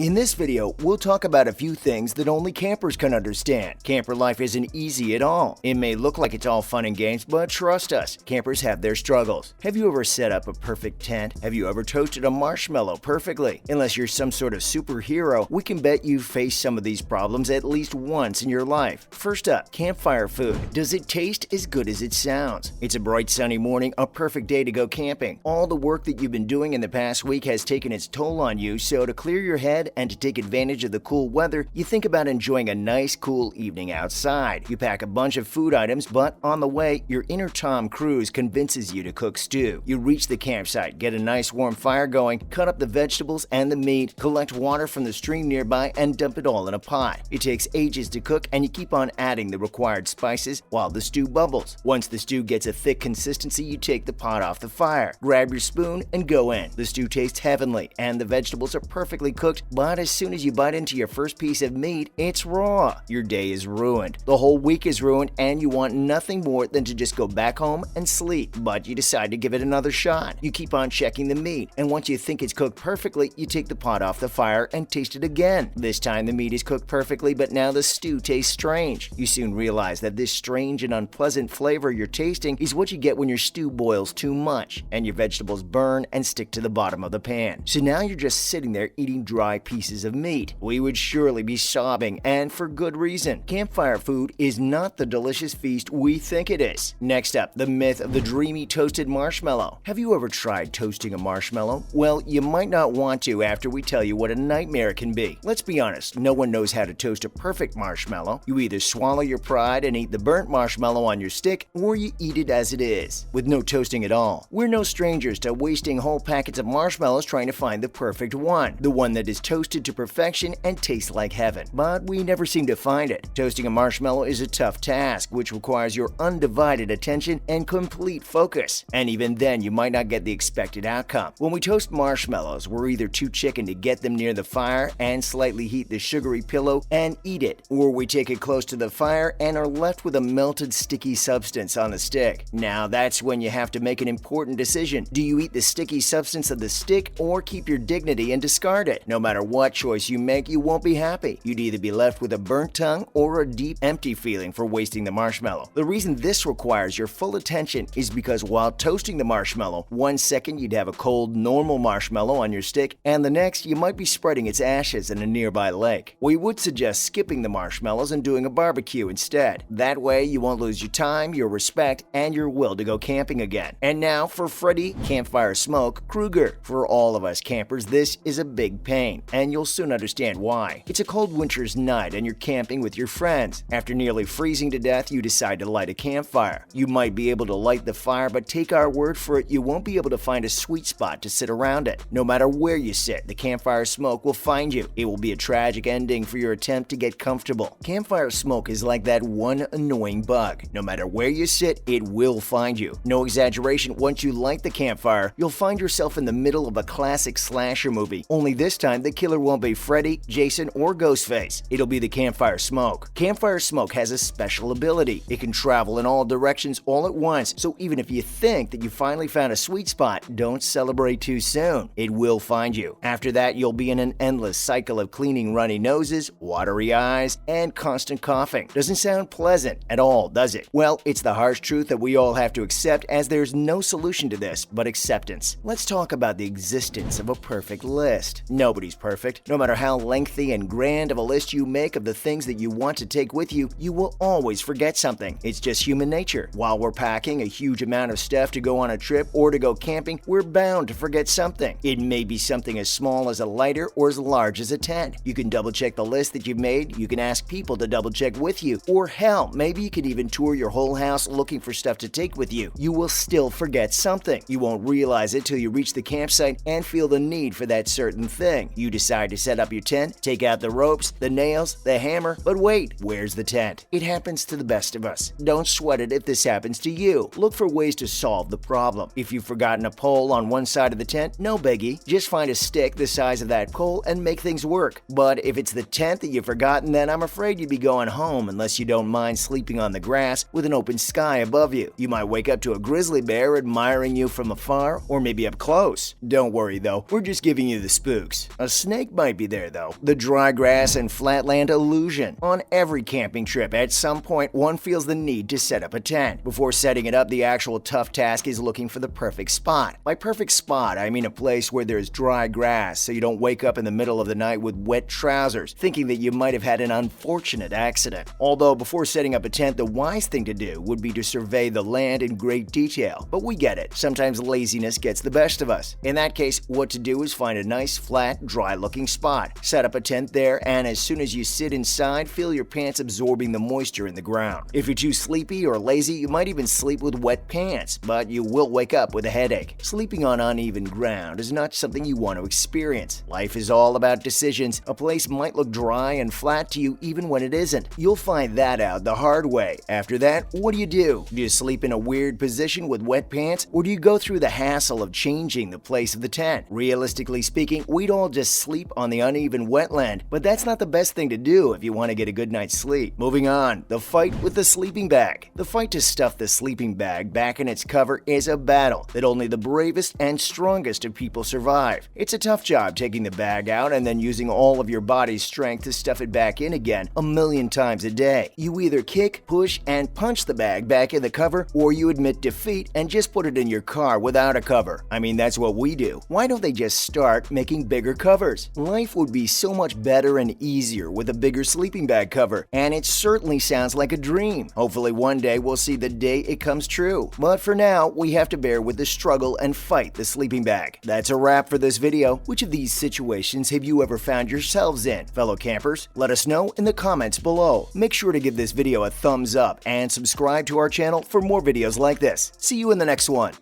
In this video, we'll talk about a few things that only campers can understand. Camper life isn't easy at all. It may look like it's all fun and games, but trust us, campers have their struggles. Have you ever set up a perfect tent? Have you ever toasted a marshmallow perfectly? Unless you're some sort of superhero, we can bet you've faced some of these problems at least once in your life. First up, campfire food. Does it taste as good as it sounds? It's a bright sunny morning, a perfect day to go camping. All the work that you've been doing in the past week has taken its toll on you, so to clear your head and to take advantage of the cool weather, you think about enjoying a nice, cool evening outside. You pack a bunch of food items, but on the way, your inner Tom Cruise convinces you to cook stew. You reach the campsite, get a nice warm fire going, cut up the vegetables and the meat, collect water from the stream nearby, and dump it all in a pot. It takes ages to cook, and you keep on adding the required spices while the stew bubbles. Once the stew gets a thick consistency, you take the pot off the fire, grab your spoon, and go in. The stew tastes heavenly, and the vegetables are perfectly cooked, but as soon as you bite into your first piece of meat, it's raw. Your day is ruined. The whole week is ruined, and you want nothing more than to just go back home and sleep. But you decide to give it another shot. You keep on checking the meat, and once you think it's cooked perfectly, you take the pot off the fire and taste it again. This time the meat is cooked perfectly, but now the stew tastes strange. You soon realize that this strange and unpleasant flavor you're tasting is what you get when your stew boils too much, and your vegetables burn and stick to the bottom of the pan. So now you're just sitting there eating dry pieces of meat. We would surely be sobbing, and for good reason. Campfire food is not the delicious feast we think it is. Next up, the myth of the dreamy toasted marshmallow. Have you ever tried toasting a marshmallow? Well, you might not want to after we tell you what a nightmare it can be. Let's be honest, no one knows how to toast a perfect marshmallow. You either swallow your pride and eat the burnt marshmallow on your stick, or you eat it as it is, with no toasting at all. We're no strangers to wasting whole packets of marshmallows trying to find the perfect one, the one that is toasted to perfection and tastes like heaven. But we never seem to find it. Toasting a marshmallow is a tough task, which requires your undivided attention and complete focus. And even then, you might not get the expected outcome. When we toast marshmallows, we're either too chicken to get them near the fire and slightly heat the sugary pillow and eat it, or we take it close to the fire and are left with a melted sticky substance on the stick. Now that's when you have to make an important decision. Do you eat the sticky substance of the stick or keep your dignity and discard it? No matter what choice you make, you won't be happy. You'd either be left with a burnt tongue or a deep, empty feeling for wasting the marshmallow. The reason this requires your full attention is because while toasting the marshmallow, 1 second you'd have a cold, normal marshmallow on your stick, and the next you might be spreading its ashes in a nearby lake. We would suggest skipping the marshmallows and doing a barbecue instead. That way you won't lose your time, your respect, and your will to go camping again. And now for Freddy Campfire Smoke Krueger. For all of us campers, this is a big pain, and you'll soon understand why. It's a cold winter's night and you're camping with your friends. After nearly freezing to death, you decide to light a campfire. You might be able to light the fire, but take our word for it, you won't be able to find a sweet spot to sit around it. No matter where you sit, the campfire smoke will find you. It will be a tragic ending for your attempt to get comfortable. Campfire smoke is like that one annoying bug. No matter where you sit, it will find you. No exaggeration, once you light the campfire, you'll find yourself in the middle of a classic slasher movie. Only this time, the killer won't be Freddy, Jason, or Ghostface. It'll be the campfire smoke. Campfire smoke has a special ability. It can travel in all directions all at once, so even if you think that you finally found a sweet spot, don't celebrate too soon. It will find you. After that, you'll be in an endless cycle of cleaning runny noses, watery eyes, and constant coughing. Doesn't sound pleasant at all, does it? Well, it's the harsh truth that we all have to accept, as there's no solution to this but acceptance. Let's talk about the existence of a perfect list. Nobody's perfect. No matter how lengthy and grand of a list you make of the things that you want to take with you, you will always forget something. It's just human nature. While we're packing a huge amount of stuff to go on a trip or to go camping, we're bound to forget something. It may be something as small as a lighter or as large as a tent. You can double check the list that you've made, you can ask people to double check with you, or hell, maybe you could even tour your whole house looking for stuff to take with you. You will still forget something. You won't realize it till you reach the campsite and feel the need for that certain thing. You decide to set up your tent, take out the ropes, the nails, the hammer, but wait, where's the tent? It happens to the best of us. Don't sweat it if this happens to you. Look for ways to solve the problem. If you've forgotten a pole on one side of the tent, no biggie. Just find a stick the size of that pole and make things work. But if it's the tent that you've forgotten, then I'm afraid you'd be going home unless you don't mind sleeping on the grass with an open sky above you. You might wake up to a grizzly bear admiring you from afar or maybe up close. Don't worry though, we're just giving you the spooks. A snake might be there though. The dry grass and flatland illusion. On every camping trip, at some point one feels the need to set up a tent. Before setting it up, the actual tough task is looking for the perfect spot. By perfect spot, I mean a place where there's dry grass so you don't wake up in the middle of the night with wet trousers, thinking that you might have had an unfortunate accident. Although before setting up a tent, the wise thing to do would be to survey the land in great detail. But we get it. Sometimes laziness gets the best of us. In that case, what to do is find a nice, flat, dry-looking spot. Set up a tent there, and as soon as you sit inside, feel your pants absorbing the moisture in the ground. If you're too sleepy or lazy, you might even sleep with wet pants, but you will wake up with a headache. Sleeping on uneven ground is not something you want to experience. Life is all about decisions. A place might look dry and flat to you even when it isn't. You'll find that out the hard way. After that, what do? Do you sleep in a weird position with wet pants, or do you go through the hassle of changing the place of the tent? Realistically speaking, we'd all just sleep on the uneven wetland, but that's not the best thing to do if you want to get a good night's sleep. Moving on, the fight with the sleeping bag. The fight to stuff the sleeping bag back in its cover is a battle that only the bravest and strongest of people survive. It's a tough job taking the bag out and then using all of your body's strength to stuff it back in again a million times a day. You either kick, push, and punch the bag back in the cover, or you admit defeat and just put it in your car without a cover. I mean, that's what we do. Why don't they just start making bigger covers? Life would be so much better and easier with a bigger sleeping bag cover, and it certainly sounds like a dream. Hopefully one day we'll see the day it comes true. But for now, we have to bear with the struggle and fight the sleeping bag. That's a wrap for this video. Which of these situations have you ever found yourselves in? Fellow campers, let us know in the comments below. Make sure to give this video a thumbs up and subscribe to our channel for more videos like this. See you in the next one.